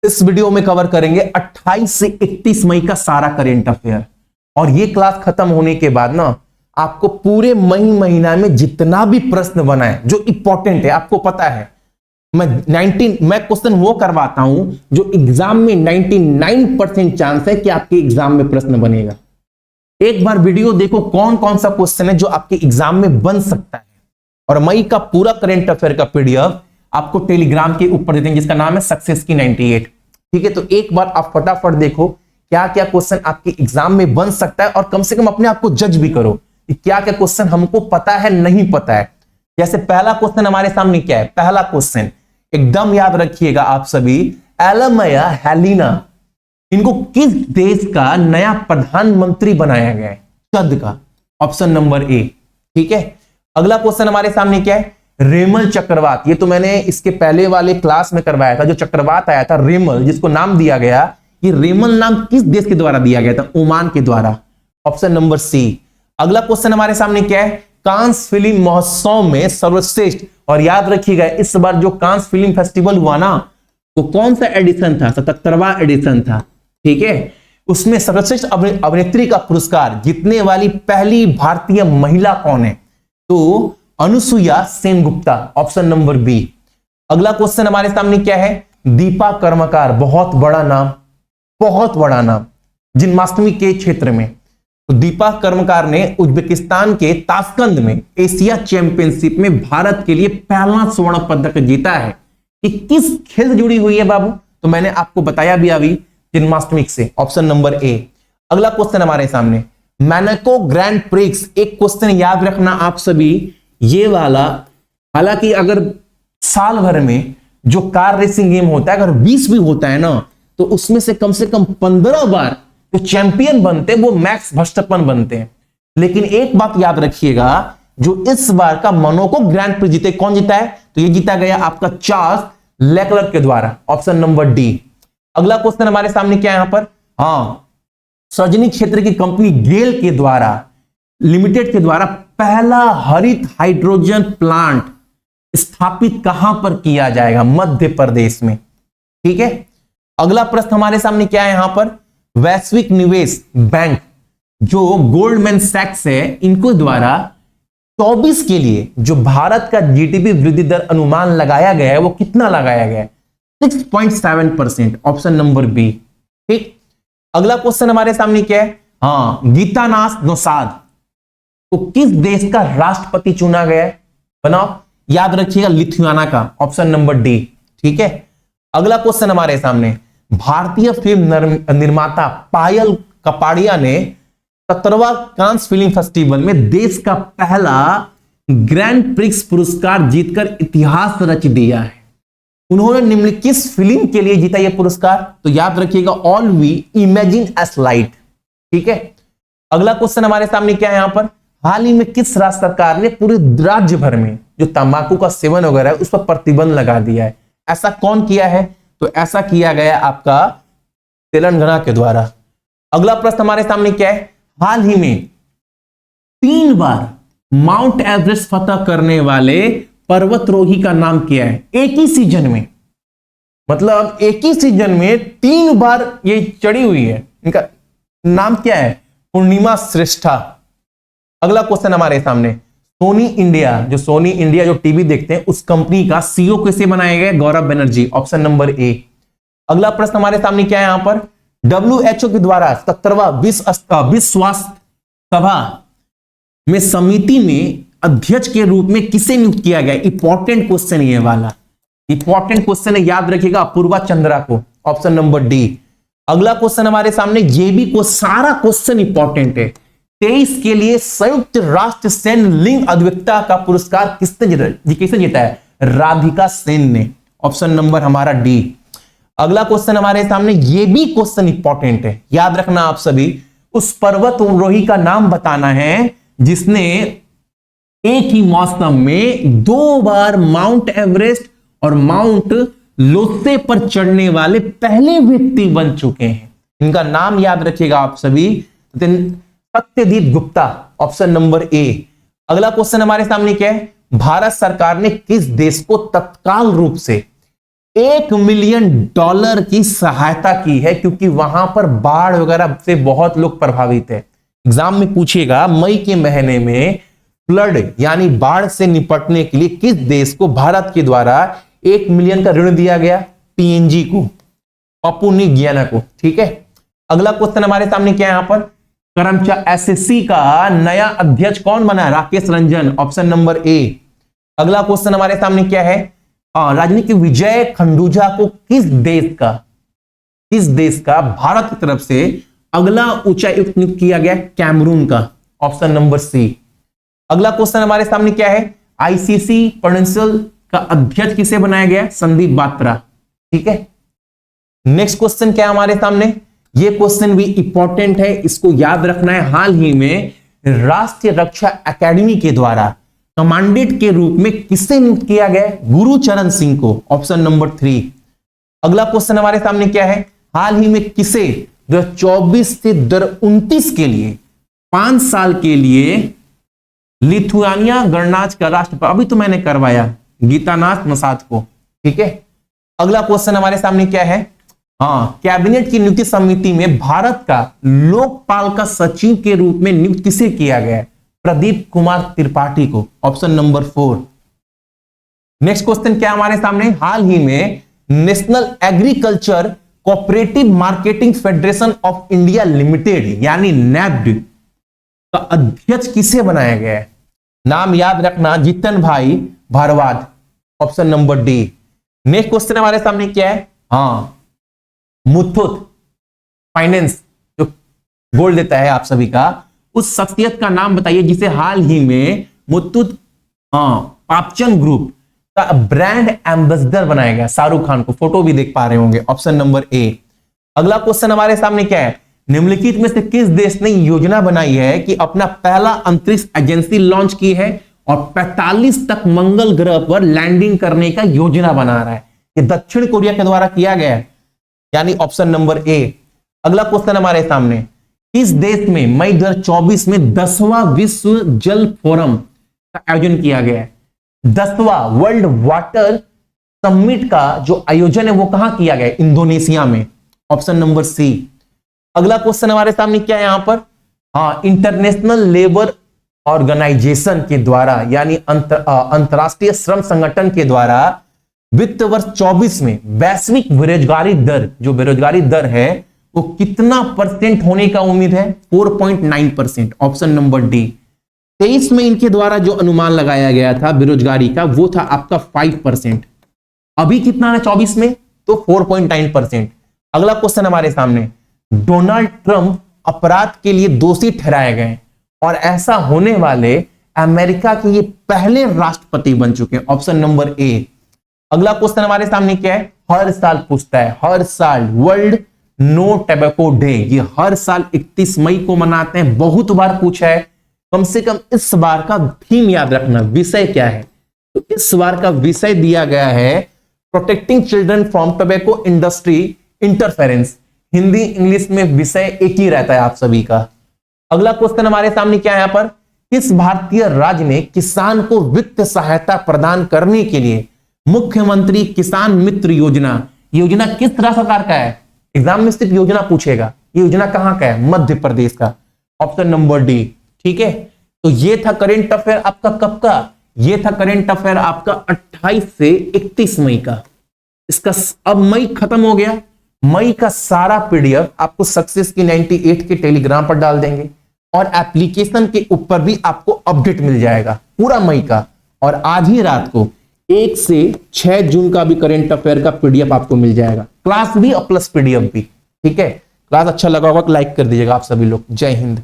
इस वीडियो में कवर करेंगे 28 से 31 मई का सारा करेंट अफेयर। और ये क्लास खत्म होने के बाद ना आपको पूरे मई महीना में जितना भी प्रश्न बना है जो इंपॉर्टेंट है, आपको पता है मैं क्वेश्चन वो करवाता हूं जो एग्जाम में 99% चांस है कि आपके एग्जाम में प्रश्न बनेगा। एक बार वीडियो देखो कौन कौन सा क्वेश्चन है जो आपके एग्जाम में बन सकता है। और मई का पूरा करंट अफेयर का पीडीएफ आपको टेलीग्राम के ऊपर देते हैं जिसका नाम है सक्सेस की 98। ठीक है, तो एक बार आप फटाफट देखो क्या क्या क्वेश्चन आपके एग्जाम में बन सकता है और कम से कम अपने आप को जज भी करो कि क्या क्या क्वेश्चन हमको पता है नहीं पता है। जैसे पहला क्वेश्चन हमारे सामने क्या है, पहला क्वेश्चन एकदम याद रखिएगा आप सभी, एलमया हेलिना इनको किस देश का नया प्रधानमंत्री बनाया गया है? चद का, ऑप्शन नंबर ए। ठीक है, अगला क्वेश्चन हमारे सामने क्या है, रेमल चक्रवात। ये तो मैंने इसके पहले वाले क्लास में करवाया था, जो चक्रवात आया था रेमल, जिसको नाम दिया गया, ये रेमल नाम किस देश के द्वारा दिया गया था? ओमान के द्वारा, ऑप्शन नंबर सी। अगला क्वेश्चन हमारे सामने क्या है, कांस फिल्म महोत्सव में सर्वश्रेष्ठ, और याद रखिएगा इस बार जो कांस फिल्म फेस्टिवल हुआ ना वो कौन सा एडिशन था? 77वां एडिशन था। ठीक है, उसमें सर्वश्रेष्ठ अभिनेत्री का पुरस्कार जीतने वाली पहली भारतीय महिला कौन है? तो Anusuya Sengupta, option number B. अगला क्वेश्चन हमारे सामने क्या है, दीपा कर्मकार, बहुत बड़ा नाम, बहुत बड़ा नाम जिन्माष्टमी के क्षेत्र में। तो दीपा कर्मकार ने उज्बेकिस्तान के ताशकंद में एशिया चैंपियनशिप में भारत के लिए पहला स्वर्ण पदक जीता है। ये किस खेल से जुड़ी हुई है बाबू? तो मैंने आपको बताया भी अभी, जिन्माष्टमी से, ऑप्शन नंबर ए। अगला क्वेश्चन हमारे सामने, मोनाको ग्रैंड प्रिक्स। एक क्वेश्चन याद रखना आप सभी, ये वाला, हालांकि अगर साल भर में जो कार रेसिंग गेम होता है अगर 20 भी होता है ना तो उसमें से कम 15 बार जो चैंपियन बनते हैं वो मैक्स वर्स्टैपेन बनते हैं। लेकिन एक बात याद रखिएगा, जो इस बार का मोनाको ग्रैंड प्रिक्स जीते, कौन जीता है? तो ये जीता गया आपका चार्ल्स लेक्लर्क के द्वारा, ऑप्शन नंबर डी। अगला क्वेश्चन हमारे सामने क्या है यहां पर, सार्वजनिक क्षेत्र की कंपनी गेल के द्वारा लिमिटेड के द्वारा पहला हरित हाइड्रोजन प्लांट स्थापित कहां पर किया जाएगा? मध्य प्रदेश में। ठीक है, अगला प्रश्न हमारे सामने क्या है यहां पर, वैश्विक निवेश बैंक जो गोल्डमैन सैक्स है इनको द्वारा 24 के लिए जो भारत का जीडीपी वृद्धि दर अनुमान लगाया गया है वो कितना लगाया गया है? 6.7%, ऑप्शन नंबर बी। ठीक, अगला क्वेश्चन हमारे सामने क्या है, गीतानाथ नौसाद को किस देश का राष्ट्रपति चुना गया है? बनाओ, याद रखिएगा लिथुआना का, ऑप्शन नंबर डी। ठीक है, अगला क्वेश्चन हमारे सामने, भारतीय फिल्म निर्माता पायल कपाड़िया ने 17वां कांस फिल्म फेस्टिवल में देश का पहला ग्रैंड प्रिक्स पुरस्कार जीतकर इतिहास रच दिया है। उन्होंने निम्नलिखित किस फिल्म के लिए जीता यह पुरस्कार? तो याद रखिएगा all we imagine as light. ठीक है, अगला क्वेश्चन हमारे सामने क्या है यहां पर, हाल ही में किस राज्य सरकार ने पूरे राज्य भर में जो तंबाकू का सेवन वगैरह है उस पर प्रतिबंध लगा दिया है? ऐसा कौन किया है? तो ऐसा किया गया आपका तेलंगाना के द्वारा। अगला प्रश्न हमारे सामने क्या है, हाल ही में 3 बार माउंट एवरेस्ट फतह करने वाले पर्वतरोही का नाम क्या है? एक ही सीजन में, मतलब एक ही सीजन में 3 बार ये चढ़ी हुई है, इनका नाम क्या है? पूर्णिमा श्रेष्ठा। अगला क्वेश्चन हमारे सामने, सोनी इंडिया जो टीवी देखते हैं उस कंपनी का सीईओ कैसे बनाया गया? गौरव बनर्जी, ऑप्शन नंबर ए। अगला प्रश्न हमारे सामने क्या है यहां पर, WHO के द्वारा 17वां विश्व स्वास्थ्य सभा में समिति में अध्यक्ष के रूप में किसे नियुक्त किया गया? इंपॉर्टेंट क्वेश्चन ये वाला, इंपॉर्टेंट क्वेश्चन है, याद रखिएगा अपूर्वा चंद्रा को, ऑप्शन नंबर डी। अगला क्वेश्चन हमारे सामने, जेबी को, सारा क्वेश्चन इंपॉर्टेंट है। 23 के लिए संयुक्त राष्ट्र सैन्य लिंग अद्वितीयता का पुरस्कार किसने जीता है? राधिका सेन ने, ऑप्शन नंबर हमारा डी। अगला क्वेश्चन हमारे सामने, ये भी क्वेश्चन इंपॉर्टेंट है, याद रखना आप सभी, उस पर्वतारोही का नाम बताना है जिसने एक ही मौसम में 2 बार माउंट एवरेस्ट और माउंट लोत्से पर चढ़ने वाले पहले व्यक्ति बन चुके हैं। इनका नाम याद रखिएगा आप सभी, Satyajit Gupta, option number A. अगला क्वेश्चन हमारे सामने क्या है, भारत सरकार ने किस देश को तत्काल रूप से $1 मिलियन की सहायता की है, क्योंकि वहां पर बाढ़ वगैरह से बहुत लोग प्रभावित है। एग्जाम में पूछेगा मई के महीने में फ्लड यानी बाढ़ से निपटने के लिए किस देश को भारत के द्वारा 1 मिलियन का ऋण दिया गया? पीएनजी को, पापुआ न्यू गियाना को। ठीक है, अगला क्वेश्चन हमारे सामने क्या है यहां पर? कर्मचारी एसएससी का नया अध्यक्ष कौन बना है? Rakesh Ranjan, option number A. अगला क्वेश्चन हमारे सामने क्या है? राजनीतिक विजय खंडूजा को किस देश का भारत की तरफ से अगला उच्चायुक्त नियुक्त किया गया? कैमरून का, ऑप्शन नंबर सी। अगला क्वेश्चन हमारे सामने क्या है? आईसीसी प्रेसिडेंशियल का अध्यक्ष किसे बनाया गया? संदीप बात्रा। ठीक है, नेक्स्ट क्वेश्चन क्या है हमारे सामने? ये क्वेश्चन भी इंपॉर्टेंट है, इसको याद रखना है। हाल ही में राष्ट्रीय रक्षा अकेडमी के द्वारा कमांडेंट के रूप में किसे नियुक्त किया गया? गुरुचरण सिंह को, ऑप्शन नंबर 3। अगला क्वेश्चन हमारे सामने क्या है? हाल ही में किसे 2024 से 2029 के लिए 5 साल के लिए लिथुआनिया गणराज्य का राष्ट्रपति, अभी तो मैंने करवाया, गीतानाथ मसाद को। ठीक है, अगला क्वेश्चन हमारे सामने क्या है? कैबिनेट की नियुक्ति समिति में भारत का लोकपाल का सचिव के रूप में नियुक्त किसे किया गया? प्रदीप कुमार त्रिपाठी को, ऑप्शन नंबर 4। नेक्स्ट क्वेश्चन क्या हमारे सामने? हाल ही में national agriculture cooperative marketing federation of India limited यानी नैफ्ड का अध्यक्ष किसे बनाया गया है? नाम याद रखना, जितन भाई Bharwad, option number D. Next question हमारे सामने क्या है? मुथूट फाइनेंस जो गोल्ड देता है आप सभी का, उस शख्सियत का नाम बताइए जिसे हाल ही में मुथूट पापचन ग्रुप का ब्रांड एम्बेसडर बनाया गया। शाहरुख खान को, फोटो भी देख पा रहे होंगे, ऑप्शन नंबर ए। अगला क्वेश्चन हमारे सामने क्या है? निम्नलिखित में से किस देश ने योजना बनाई है कि अपना पहला अंतरिक्ष एजेंसी लॉन्च की है और 45 तक मंगल ग्रह पर लैंडिंग करने का योजना बना रहा है? ये दक्षिण कोरिया के द्वारा किया गया है, यानी ऑप्शन नंबर ए। अगला क्वेश्चन हमारे सामने, किस देश में मई 2024 में 10वां विश्व जल फोरम का आयोजन किया गया है? 10वां वर्ल्ड वाटर समिट का जो आयोजन है वो कहां किया गया? इंडोनेशिया में, ऑप्शन नंबर सी। अगला क्वेश्चन हमारे सामने क्या है यहां पर? इंटरनेशनल लेबर ऑर्गेनाइजेशन के द्वारा यानी अंतरराष्ट्रीय श्रम संगठन के द्वारा वित्त वर्ष 24 में वैश्विक बेरोजगारी दर, जो बेरोजगारी दर है वो कितना परसेंट होने का उम्मीद है? 4.9%, ऑप्शन नंबर डी। 23 में इनके द्वारा जो अनुमान लगाया गया था बेरोजगारी का वो था आपका 5%। अभी कितना है 24 में? तो 4.9%। अगला क्वेश्चन हमारे सामने, डोनाल्ड ट्रंप अपराध के लिए दोषी ठहराए गए और ऐसा होने वाले अमेरिका के ये पहले राष्ट्रपति बन चुके हैं, ऑप्शन नंबर ए। अगला क्वेश्चन हमारे सामने क्या है? हर साल पूछता है, हर साल वर्ल्ड नो टैबैको डे, ये हर साल 31 मई को मनाते हैं। बहुत बार पूछा है, कम से कम इस बार का थीम याद रखना, विषय क्या है? तो इस बार का विषय दिया गया है protecting children from tobacco industry interference. Hindi English में विषय एक ही रहता है आप सभी का। अगला क्वेश्चन हमारे सामने क्या है यहां पर? किस भारतीय राज्य ने किसान को वित्त सहायता प्रदान करने के लिए मुख्यमंत्री किसान मित्र योजना किस राज्य सरकार का है? एग्जाम में सिर्फ योजना पूछेगा, ये योजना कहां का है? मध्य प्रदेश का, ऑप्शन नंबर डी। ठीक है, तो ये था करंट अफेयर आपका कब का? ये था करंट अफेयर आपका 28 से 31 मई का। इसका अब मई खत्म हो गया, मई का सारा पीडीएफ आपको सक्सेस की 98 के टेलीग्राम पर डाल देंगे और एप्लीकेशन के ऊपर भी आपको अपडेट मिल जाएगा पूरा मई का। और आज ही रात को 1 से 6 जून का भी करंट अफेयर का पीडीएफ आपको मिल जाएगा, क्लास भी और प्लस पीडीएफ भी। ठीक है, क्लास अच्छा लगा होगा तो लाइक कर दीजिएगा आप सभी लोग। जय हिंद।